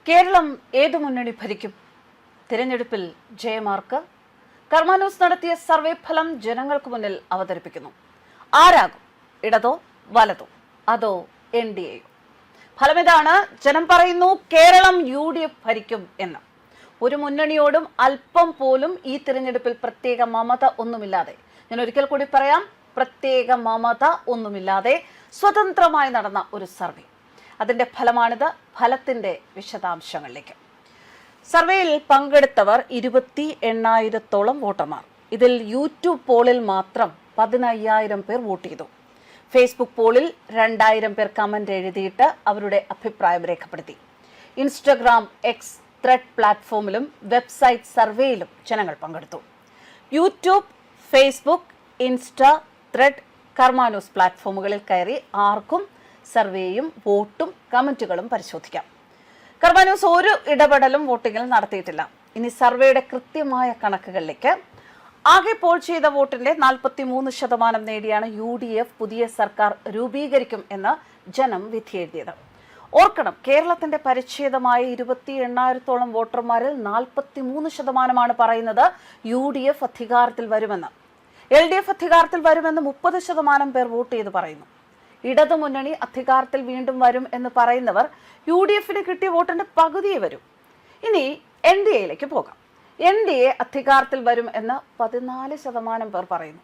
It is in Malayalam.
കേരളം ഏതു മുന്നണി ഭരിക്കും? തിരഞ്ഞെടുപ്പിൽ ജയമാർക്ക്. കർമാന്യൂസ് നടത്തിയ സർവേ ഫലം ജനങ്ങൾക്ക് മുന്നിൽ അവതരിപ്പിക്കുന്നു. ആരാകും? ഇടതോ വലതോ അതോ NDA? ഫലമിതാണ്. ജനം പറയുന്നു കേരളം UDF ഭരിക്കും എന്ന്. ഒരു മുന്നണിയോടും അല്പം പോലും ഈ തിരഞ്ഞെടുപ്പിൽ പ്രത്യേക മമത ഒന്നുമില്ലാതെ, ഞാൻ ഒരിക്കൽ കൂടി പറയാം, പ്രത്യേക മമത ഒന്നുമില്ലാതെ സ്വതന്ത്രമായി നടന്ന ഒരു സർവേ. അതിന്റെ ഫലമാണിത്. ഫലത്തിന്റെ വിശദാംശങ്ങളിലേക്ക്. സർവേയിൽ പങ്കെടുത്തവർ 28,000-ഓളം വോട്ടർമാർ. ഇതിൽ യൂട്യൂബ് പോളിൽ മാത്രം 15,000 പേർ വോട്ട് ചെയ്തു. ഫേസ്ബുക്ക് പോളിൽ 2,000 പേർ കമന്റ് എഴുതിയിട്ട് അവരുടെ അഭിപ്രായം രേഖപ്പെടുത്തി. ഇൻസ്റ്റഗ്രാം, എക്സ്, ത്രെഡ് പ്ലാറ്റ്ഫോമിലും വെബ്സൈറ്റ് സർവേയിലും ജനങ്ങൾ പങ്കെടുത്തു. YouTube, Facebook, insta, thread, Karma News പ്ലാറ്റ്ഫോമുകളിൽ കയറി ആർക്കും സർവേയും വോട്ടും കമന്റുകളും പരിശോധിക്കാം. കർമാന്യൂസ് ഒരു ഇടപെടലും വോട്ടിങ്ങിൽ നടത്തിയിട്ടില്ല. ഇനി സർവേയുടെ കൃത്യമായ കണക്കുകളിലേക്ക്. ആകെ പോൾ ചെയ്ത വോട്ടിന്റെ 43% നേടിയാണ് UDF പുതിയ സർക്കാർ രൂപീകരിക്കും എന്ന് ജനം വിധിയെഴുതിയത്. ഓർക്കണം, കേരളത്തിന്റെ പരിച്ഛേദമായ 28,000-ഓളം വോട്ടർമാരിൽ 43% പറയുന്നത് UDF അധികാരത്തിൽ വരുമെന്ന്. LDF അധികാരത്തിൽ വരുമെന്ന് 30% പേർ വോട്ട് ചെയ്ത് പറയുന്നു. ഇടതു മുന്നണി അധികാരത്തിൽ വീണ്ടും വരും എന്ന് പറയുന്നവർ UDFന് കിട്ടിയ വോട്ടിന്റെ പകുതിയെ വരും. ഇനി NDAയിലേക്ക് പോകാം. NDA അധികാരത്തിൽ വരും എന്ന് 14% പേർ പറയുന്നു.